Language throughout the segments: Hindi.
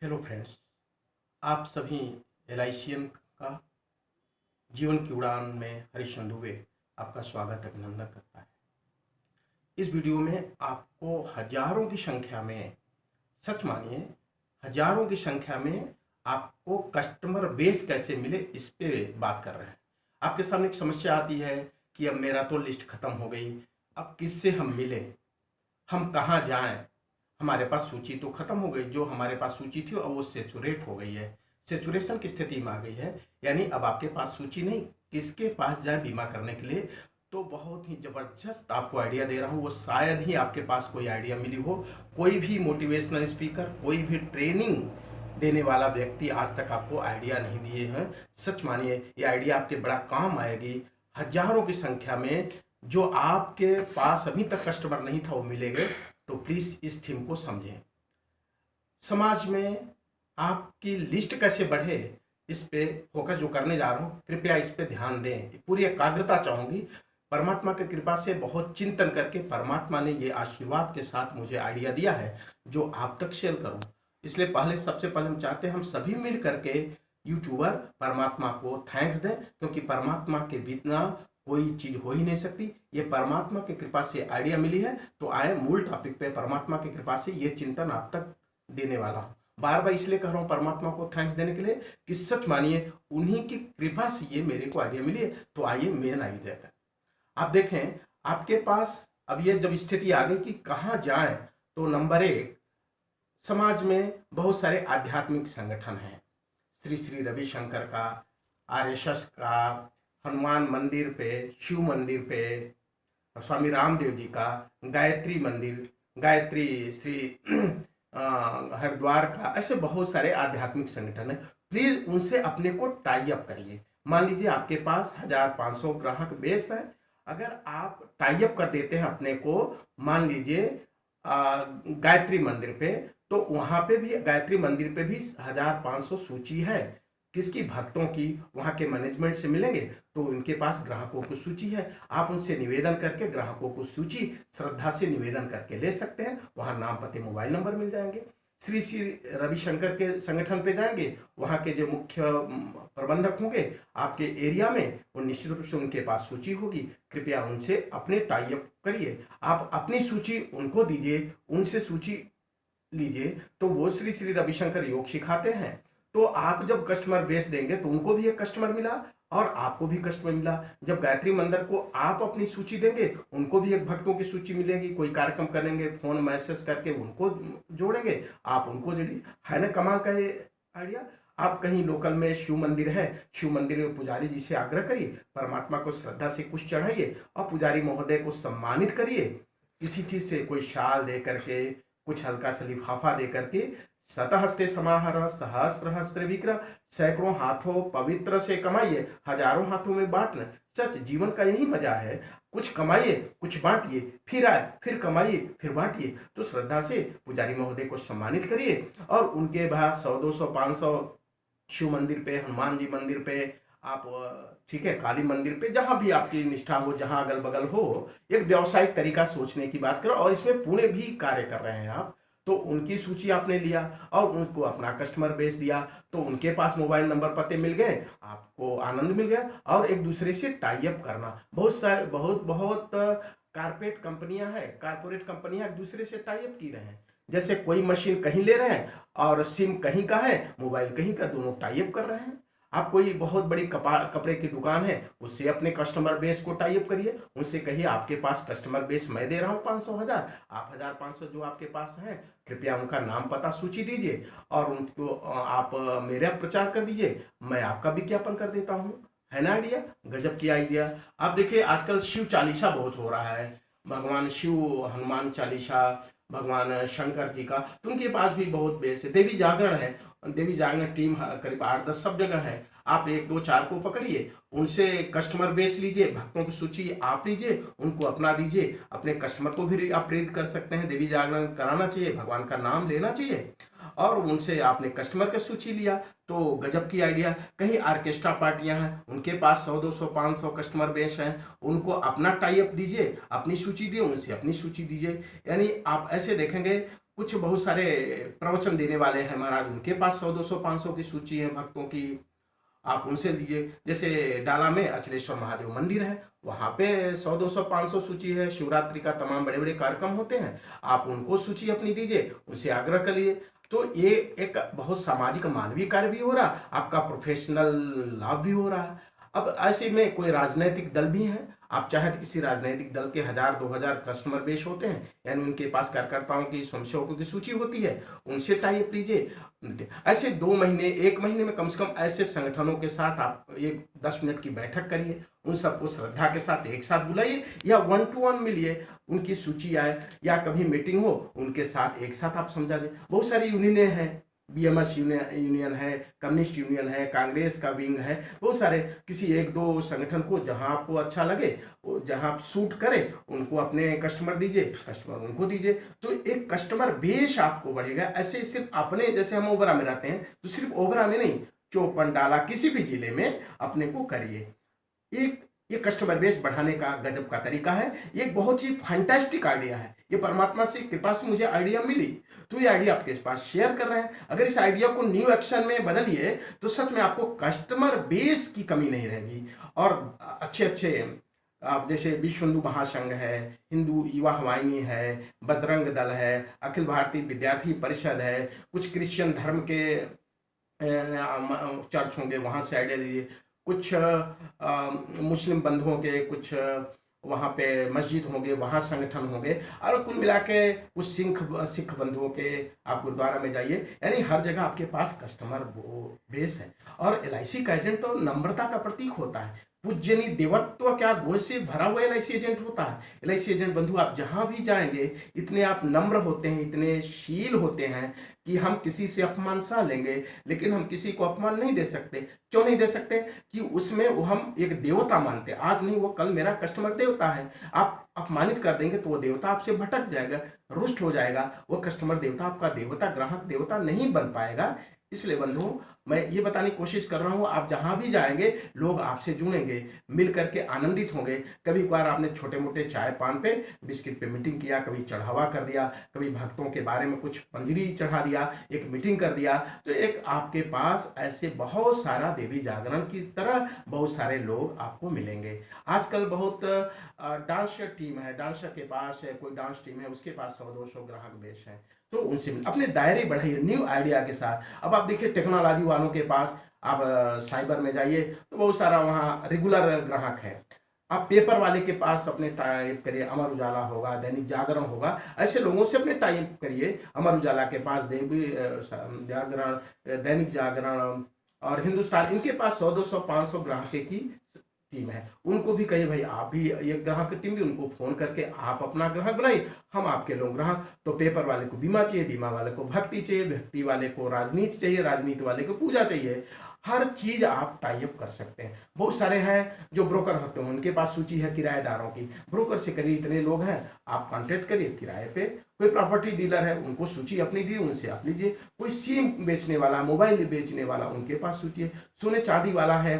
Hello friends. आप सभी एलआईसीएन का जीवन की उड़ान में हरीश दुबे आपका स्वागत अभिनंदन करता है। इस वीडियो में आपको हजारों की संख्या में, सच मानिए हजारों की संख्या में आपको कस्टमर बेस कैसे मिले इस पे बात कर रहे हैं। आपके सामने एक समस्या आती है कि अब मेरा तो लिस्ट खत्म हो गई, अब किससे हम मिलें, हम कहाँ जाएं, हमारे पास सूची तो खत्म हो गई, जो हमारे पास सूची थी अब वो सेचुरेट हो गई है, सेचुरेशन की स्थिति में आ गई है। यानी अब आपके पास सूची नहीं, किसके पास जाए बीमा करने के लिए। तो बहुत ही ज़बरदस्त आपको आइडिया दे रहा हूँ, वो शायद ही आपके पास कोई आइडिया मिली हो। कोई भी मोटिवेशनल स्पीकर, कोई भी ट्रेनिंग देने वाला व्यक्ति आज तक आपको आइडिया नहीं दिए हैं। सच मानिए ये आइडिया आपके बड़ा काम आएगी। हजारों की संख्या में जो आपके पास अभी तक कस्टमर नहीं था वो मिलेंगे। तो प्लीज़ इस थीम को समझें। समाज में आपकी लिस्ट कैसे बढ़े, इस पे फोकस जो करने जा रहा हूँ, कृपया इस पे ध्यान दें, पूरी एकाग्रता चाहूँगी। परमात्मा की कृपा से बहुत चिंतन करके परमात्मा ने ये आशीर्वाद के साथ मुझे आइडिया दिया है जो आप तक शेयर करूँ। इसलिए सबसे पहले हम चाहते हैं हम सभी मिल करके यूट्यूबर परमात्मा को थैंक्स दें, क्योंकि परमात्मा के बिना कोई चीज़ हो ही नहीं सकती। ये परमात्मा की कृपा से आइडिया मिली है। तो आए मूल टॉपिक पे। परमात्मा की कृपा से ये चिंतन आप तक देने वाला हूँ। बार बार इसलिए कह रहा हूँ परमात्मा को थैंक्स देने के लिए कि सच मानिए उन्हीं की कृपा से ये मेरे को आइडिया मिली है। तो आइए मेन आइडिया पे आप देखें। आपके पास अब ये जब स्थिति आ गई कि कहाँ जाए, तो नंबर एक, समाज में बहुत सारे आध्यात्मिक संगठन हैं। श्री श्री रविशंकर का, आरएसएस का, हनुमान मंदिर पे, शिव मंदिर पे, स्वामी रामदेव जी का, गायत्री मंदिर, गायत्री श्री हरिद्वार का, ऐसे बहुत सारे आध्यात्मिक संगठन हैं। प्लीज उनसे अपने को टाई अप करिए। मान लीजिए आपके पास 1500 ग्राहक बेस है। अगर आप टाई अप कर देते हैं अपने को, मान लीजिए गायत्री मंदिर पे, तो वहां पे भी, गायत्री मंदिर पे भी 1500 सूची है। किसकी? भक्तों की। वहाँ के मैनेजमेंट से मिलेंगे तो उनके पास ग्राहकों की सूची है। आप उनसे निवेदन करके ग्राहकों को सूची श्रद्धा से निवेदन करके ले सकते हैं। वहाँ नाम, पते, मोबाइल नंबर मिल जाएंगे। श्री श्री रविशंकर के संगठन पे जाएंगे, वहाँ के जो मुख्य प्रबंधक होंगे आपके एरिया में, वो निश्चित रूप से उनके पास सूची होगी। कृपया उनसे अपने टाई अप करिए। आप अपनी सूची उनको दीजिए, उनसे सूची लीजिए। तो वो श्री श्री रविशंकर योग सिखाते हैं। तो आप जब कस्टमर बेस देंगे तो उनको भी एक कस्टमर मिला और आपको भी कस्टमर मिला। जब गायत्री मंदिर को आप अपनी सूची देंगे, उनको भी एक भक्तों की सूची मिलेगी। कोई कार्यक्रम करेंगे, फोन मैसेज करके उनको जोड़ेंगे, आप उनको जोड़िए। है ना कमाल का ये आइडिया। आप कहीं लोकल में शिव मंदिर है, शिव मंदिर में पुजारी जी से आग्रह करिए, परमात्मा को श्रद्धा से कुछ चढ़ाइए और पुजारी महोदय को सम्मानित करिए। किसी चीज से, कोई शाल दे करके, कुछ हल्का सा लिफाफा दे करके। शतहस्ते समाहर सहस्त्र हस्त्र विग्रह, सैकड़ों हाथों पवित्र से कमाइए, हजारों हाथों में बांटना। सच, जीवन का यही मजा है। कुछ कमाइए, कुछ बांटिए, फिर आए, फिर कमाइए, फिर बांटिए। तो श्रद्धा से पुजारी महोदय को सम्मानित करिए और उनके बाद 100, 200, 500 शिव मंदिर पे, हनुमान जी मंदिर पे, आप ठीक है, काली मंदिर पे, जहां भी आपकी निष्ठा हो, जहां अगल बगल हो, एक व्यावसायिक तरीका सोचने की बात करो। और इसमें पुणे भी कार्य कर रहे हैं आप, तो उनकी सूची आपने लिया और उनको अपना कस्टमर बेस दिया। तो उनके पास मोबाइल नंबर, पते मिल गए, आपको आनंद मिल गया। और एक दूसरे से टाई अप करना, बहुत सारे, बहुत बहुत कारपोरेट कंपनियां हैं, कारपोरेट कंपनियां एक दूसरे से टाई अप की रहे हैं। जैसे कोई मशीन कहीं ले रहे हैं और सिम कहीं का है, मोबाइल कहीं का, दोनों टाई अप कर रहे हैं। आप कोई बहुत बड़ी कपड़े की दुकान है, उससे अपने कस्टमर बेस को टाई अप करिए। उनसे कहिए आपके पास कस्टमर बेस मैं दे रहा हूँ 500, 1000, आप 1500 जो आपके पास है, कृपया उनका नाम, पता, सूची दीजिए और उनको आप मेरा प्रचार कर दीजिए, मैं आपका विज्ञापन कर देता हूँ। है ना आइडिया? गजब की आइडिया। आप देखिए आजकल शिव चालीसा बहुत हो रहा है। भगवान शिव, हनुमान चालीसा, भगवान शंकर जी का, तो उनके पास भी बहुत बेस है। देवी जागरण है, देवी जागरण टीम करीब 8-10 सब जगह है। आप 1, 2, 4 को पकड़िए, उनसे कस्टमर बेस लीजिए, भक्तों की सूची आप लीजिए, उनको अपना दीजिए। अपने कस्टमर को भी आप प्रेरित कर सकते हैं, देवी जागरण कराना चाहिए, भगवान का नाम लेना चाहिए। और उनसे आपने कस्टमर की सूची लिया, तो गजब की आइडिया। कहीं ऑर्केस्ट्रा पार्टियां हैं, उनके पास 100, 200, 500 कस्टमर बेस हैं, उनको अपना टाई अप दीजिए, अपनी सूची दिए, उनसे अपनी सूची दीजिए। यानी आप ऐसे देखेंगे कुछ बहुत सारे प्रवचन देने वाले हैं महाराज, उनके पास 100 200 500 की सूची है भक्तों की, आप उनसे लीजिए। जैसे डाला में अचलेश्वर महादेव मंदिर है, वहाँ पे 100 200 500 सूची है। शिवरात्रि का तमाम बड़े बड़े कार्यक्रम होते हैं, आप उनको सूची अपनी दीजिए, उनसे आग्रह करिए। तो ये एक बहुत सामाजिक मानवीय कार्य भी हो रहा, आपका प्रोफेशनल लाभ भी हो रहा है। अब ऐसे में कोई राजनीतिक दल भी है, आप चाहे तो किसी राजनीतिक दल के 1000 2000 कस्टमर बेस होते हैं, यानी उनके पास कार्यकर्ताओं की स्वयंसेवकों की सूची होती है, उनसे टाइप लीजिए। ऐसे 2 महीने 1 महीने में कम से कम ऐसे संगठनों के साथ आप एक 10 मिनट की बैठक करिए, उन सबको श्रद्धा के साथ एक साथ बुलाइए, या 1 to 1 मिलिए, उनकी सूची आए, या कभी मीटिंग हो उनके साथ एक साथ आप समझा दें। बहुत सारी यूनियनें हैं, बीएमएस यूनियन है, कम्युनिस्ट यूनियन है, कांग्रेस का विंग है, बहुत सारे। किसी 1 2 संगठन को जहां आपको अच्छा लगे, जहां आप सूट करे, उनको अपने कस्टमर दीजिए, कस्टमर उनको दीजिए, तो एक कस्टमर बेस आपको बढ़ेगा। ऐसे सिर्फ अपने, जैसे हम ओबरा में रहते हैं तो सिर्फ ओबरा में नहीं, चौपन डाला किसी भी जिले में अपने को करिए। एक ये कस्टमर बेस बढ़ाने का गजब का तरीका है, ये एक बहुत ही फैंटास्टिक आइडिया है, ये परमात्मा से कृपा से मुझे आइडिया मिली, तो ये आइडिया आपके पास शेयर कर रहे हैं। अगर इस आइडिया को न्यू एक्शन में बदलिए तो सच में आपको कस्टमर बेस की कमी नहीं रहेगी। और अच्छे अच्छे आप जैसे विश्व हिंदू महासंघ है, हिंदू युवा हवाइनी है, बजरंग दल है, अखिल भारतीय विद्यार्थी परिषद है, कुछ क्रिश्चियन धर्म के चर्च होंगे, वहाँ से आइडिया लीजिए। कुछ मुस्लिम बंधुओं के कुछ वहाँ पे मस्जिद होंगे, वहाँ संगठन होंगे, और कुल मिला के कुछ सिख बंधुओं के आप गुरुद्वारा में जाइए, यानी हर जगह आपके पास कस्टमर बेस है। और एलआईसी का एजेंट तो नम्रता का प्रतीक होता है, पूज्यनी देवत्व क्या गुण से भरा हुआ एलआईसी एजेंट होता है। एलआईसी एजेंट बंधु आप जहाँ भी जाएंगे, इतने आप नम्र होते हैं, इतने शील होते हैं कि हम किसी से अपमान सह लेंगे, लेकिन हम किसी को अपमान नहीं दे सकते। क्यों नहीं दे सकते? कि उसमें वो हम एक देवता मानते हैं, आज नहीं वो कल मेरा कस्टमर देवता है। आप अपमानित कर देंगे तो वो देवता आपसे भटक जाएगा, रुष्ट हो जाएगा, वो कस्टमर देवता आपका देवता, ग्राहक देवता नहीं बन पाएगा। इसलिए बंधु मैं ये बताने की कोशिश कर रहा हूँ, आप जहाँ भी जाएंगे लोग आपसे जुड़ेंगे, मिल करके आनंदित होंगे। कभी कभार आपने छोटे मोटे चाय पान पे बिस्किट पे मीटिंग किया, कभी चढ़ावा कर दिया, कभी भक्तों के बारे में कुछ पंजरी चढ़ा दिया, एक मीटिंग कर दिया, तो एक आपके पास ऐसे बहुत सारा देवी जागरण की तरह बहुत सारे लोग आपको मिलेंगे। आजकल बहुत डांस टीम है, डांसर के पास है, कोई डांस टीम है, उसके पास 100 200 ग्राहक बेच है, तो उनसे अपने दायरे बढ़ाइए न्यू आइडिया के साथ। अब आप देखिए टेक्नोलॉजी वालों के पास आप साइबर में जाइए तो बहुत सारा वहाँ रेगुलर ग्राहक है। आप पेपर वाले के पास अपने टाइप करिए, अमर उजाला होगा, दैनिक जागरण होगा, ऐसे लोगों से अपने टाइप करिए। अमर उजाला के पास देवी जागरण, दैनिक जागरण और हिंदुस्तान, इनके पास 100 200 500 ग्राहक की टीम है। उनको भी कहिए भाई आप भी एक ग्राहक की टीम भी, उनको फोन करके आप अपना ग्राहक बनाइए, हम आपके लोग ग्राहक। तो पेपर वाले को बीमा चाहिए, बीमा वाले को भक्ति चाहिए, भक्ति वाले को राजनीति चाहिए, राजनीति वाले को पूजा चाहिए। हर चीज आप टाई अप कर सकते हैं। बहुत सारे हैं जो ब्रोकर होते हैं, उनके पास सूची है किराएदारों की, ब्रोकर से करिए, इतने लोग हैं आप कॉन्टेक्ट करिए किराए पे। कोई प्रॉपर्टी डीलर है, उनको सूची अपनी दी, उनसे आप लीजिए। कोई सिम बेचने वाला, मोबाइल बेचने वाला, उनके पास सूची है। सोने चांदी वाला है,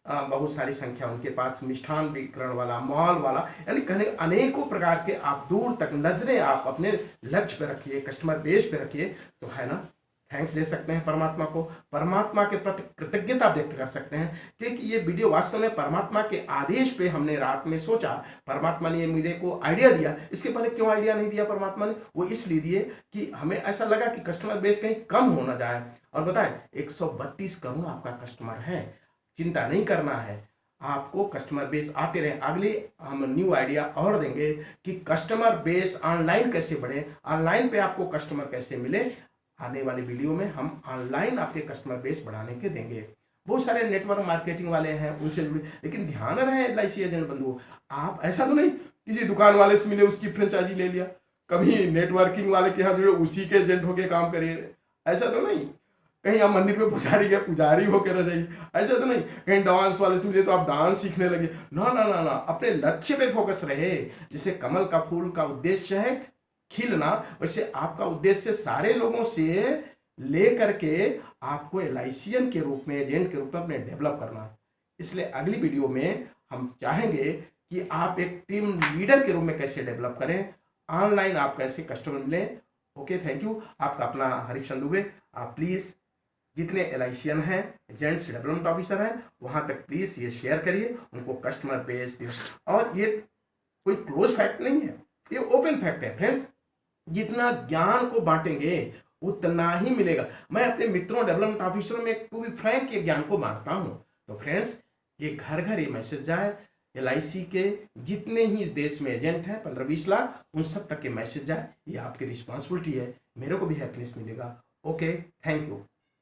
बहुत सारी संख्या उनके पास, मिष्ठान वितरण वाला, मॉल वाला, यानी कहने अनेकों प्रकार के आप दूर तक नजरें आप अपने लक्ष्य पे रखिए, कस्टमर बेस पे रखिए, तो है ना थैंक्स दे सकते हैं परमात्मा को, परमात्मा के प्रति कृतज्ञता व्यक्त कर सकते हैं। क्योंकि ये वीडियो वास्तव में परमात्मा के आदेश पे हमने रात में सोचा, परमात्मा ने मेरे को आइडिया दिया। इसके पहले क्यों आइडिया नहीं दिया परमात्मा ने? वो इसलिए दिए कि हमें ऐसा लगा कि कस्टमर बेस कहीं कम हो ना जाए। और बताएं 132 करोड़ आपका कस्टमर है, चिंता नहीं करना है, आपको कस्टमर बेस आते रहे। अगले हम न्यू आइडिया और देंगे कि कस्टमर बेस ऑनलाइन कैसे बढ़े, ऑनलाइन पे आपको कस्टमर कैसे मिले। आने वाली वीडियो में हम ऑनलाइन आपके कस्टमर बेस बढ़ाने के देंगे। बहुत सारे नेटवर्क मार्केटिंग वाले हैं, उनसे जुड़े, लेकिन ध्यान रहे एलआईसी एजेंट बंधु, आप ऐसा तो नहीं किसी दुकान वाले से मिले उसकी फ्रेंचाइजी ले लिया, कभी नेटवर्किंग वाले के यहाँ जुड़े उसी के एजेंट होके काम करिए, ऐसा तो नहीं। कहीं आप मंदिर में पुजारी गए, पुजारी होकर रह जाइए, ऐसा तो नहीं। कहीं डांस वाले से मिले तो आप डांस सीखने लगे, ना ना ना ना, अपने लक्ष्य पे फोकस रहे। जैसे कमल का फूल का उद्देश्य है खिलना, वैसे आपका उद्देश्य सारे लोगों से ले करके आपको एलआईसीएन के रूप में, एजेंट के रूप में अपने डेवलप करना। इसलिए अगली वीडियो में हम चाहेंगे कि आप एक टीम लीडर के रूप में कैसे डेवलप करें, ऑनलाइन आप कैसे कस्टमर मिलें, ओके, थैंक यू। आपका अपना हरीश दुबे। आप प्लीज़ जितने एलआईसीएन हैं, एजेंट्स, डेवलपमेंट ऑफिसर हैं, वहाँ तक प्लीज़ ये शेयर करिए, उनको कस्टमर बेस दिए। और ये कोई क्लोज फैक्ट नहीं है, ये ओपन फैक्ट है फ्रेंड्स। जितना ज्ञान को बांटेंगे उतना ही मिलेगा। मैं अपने मित्रों डेवलपमेंट ऑफिसरों में टू बी फ्रैंक ये ज्ञान को बांटता हूँ। तो फ्रेंड्स, ये घर घर ये मैसेज जाए, एलआईसी के जितने ही इस देश में एजेंट हैं 15-20 लाख, उन सब तक ये मैसेज जाए। ये आपकी रिस्पॉन्सिबिलिटी है, मेरे को भी हैप्पीनेस मिलेगा। Okay, thank you.